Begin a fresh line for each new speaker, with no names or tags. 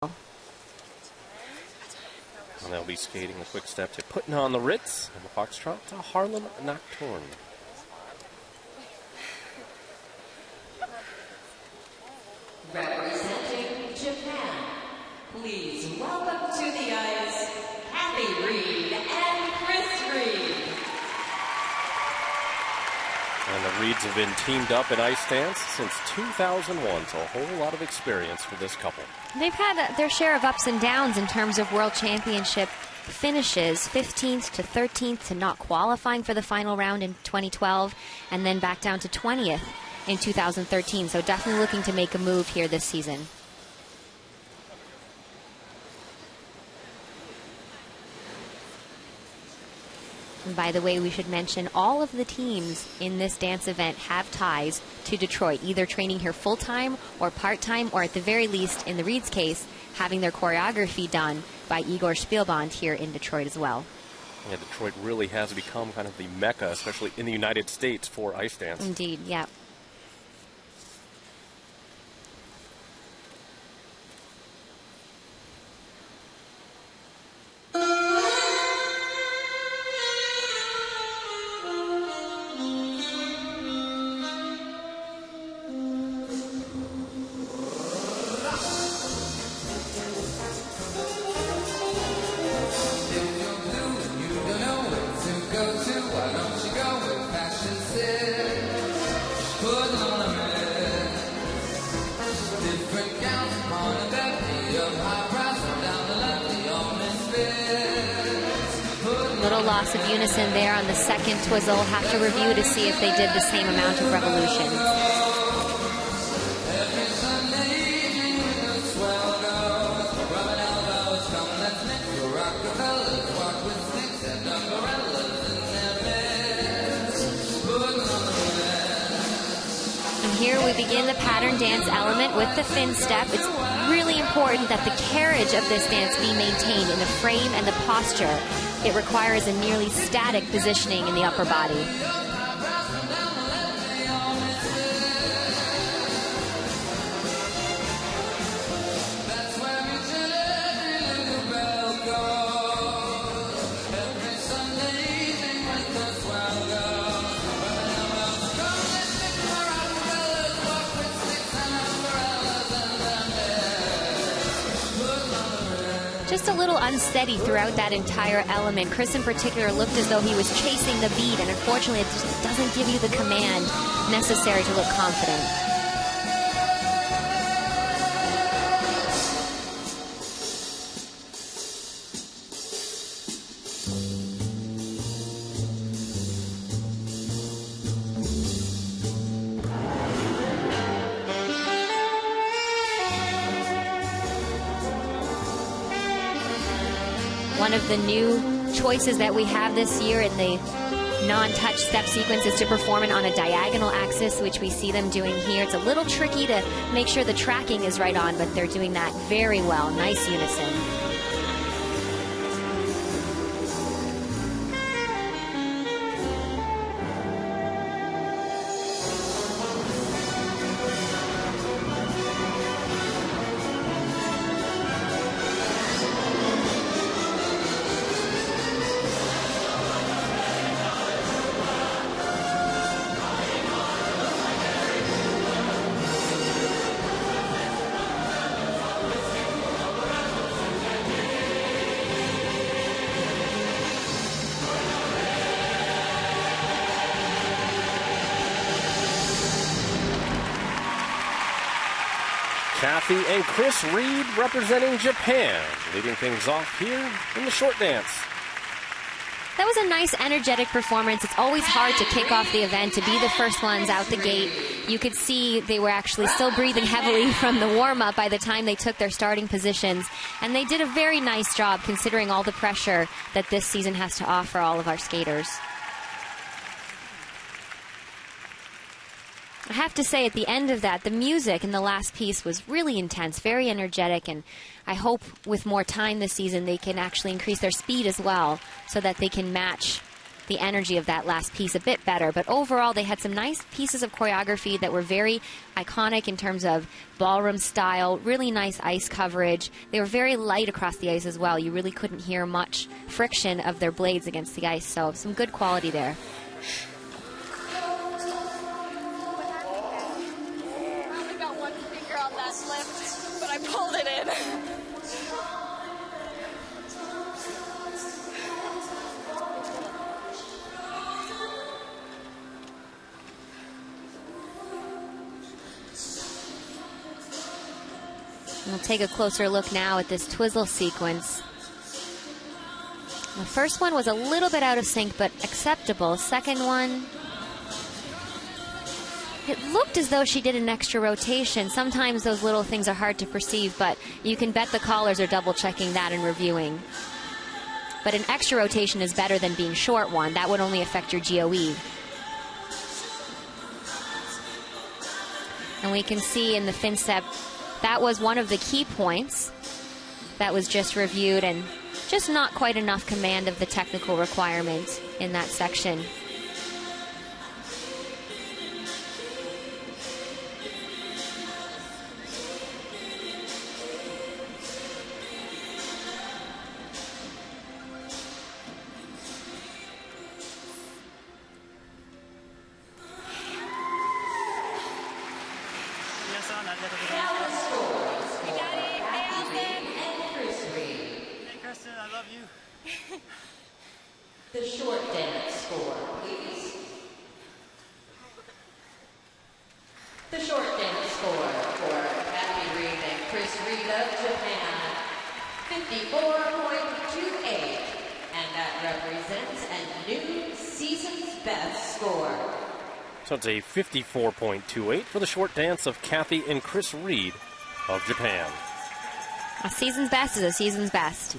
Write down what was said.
And they'll be skating a quick step to putting on the Ritz and the Foxtrot to Harlem Nocturne.
Representing Japan, please welcome to the ice, Cathy Reed and Chris Reed.
And the Reeds have been teamed up in ice dance since 2001, so a whole lot of experience for this couple.
They've had their share of ups and downs in terms of World Championship finishes, 15th to 13th to not qualifying for the final round in 2012, and then back down to 20th in 2013. So definitely looking to make a move here this season. And by the way, we should mention all of the teams in this dance event have ties to Detroit, either training here full-time or part-time, or at the very least, in the Reeds' case, having their choreography done by Igor Spielbond here in Detroit as well.
Yeah, Detroit really has become kind of the mecca, especially in the United States, for ice dance.
Indeed, yeah. Little loss of unison there on the second twizzle. Have to review to see if they did the same amount of revolutions. And here we begin the pattern dance element with the fin step. It's really important that the carriage of this dance be maintained in the frame and the posture. It requires a nearly static positioning in the upper body. Just a little unsteady throughout that entire element. Chris in particular looked as though he was chasing the beat, and unfortunately it just doesn't give you the command necessary to look confident. One of the new choices that we have this year in the non-touch step sequence is to perform it on a diagonal axis, which we see them doing here. It's a little tricky to make sure the tracking is right on, but they're doing that very well. Nice unison.
Cathy and Chris Reed representing Japan, leading things off here in the short dance.
That was a nice, energetic performance. It's always hard to kick off the event, to be the first ones out the gate. You could see they were actually still breathing heavily from the warm-up by the time they took their starting positions. And they did a very nice job considering all the pressure that this season has to offer all of our skaters. I have to say, at the end of that, the music in the last piece was really intense, very energetic, and I hope with more time this season they can actually increase their speed as well so that they can match the energy of that last piece a bit better. But overall, they had some nice pieces of choreography that were very iconic in terms of ballroom style, really nice ice coverage. They were very light across the ice as well. You really couldn't hear much friction of their blades against the ice, so some good quality there.
I pulled it in.
We'll take a closer look now at this twizzle sequence. The first one was a little bit out of sync, but acceptable. Second one, it looked as though she did an extra rotation. Sometimes those little things are hard to perceive, but you can bet the callers are double checking that and reviewing. But an extra rotation is better than being short one. That would only affect your GOE. And we can see in the fin step, that was one of the key points that was just reviewed, and just not quite enough command of the technical requirement in that section.
I love you.
The short dance score, please. The short dance score for Cathy Reed and Chris Reed of Japan, 54.28, and that represents a new season's best score.
So it's a 54.28 for the short dance of Cathy and Chris Reed of Japan.
A season's best is a season's best.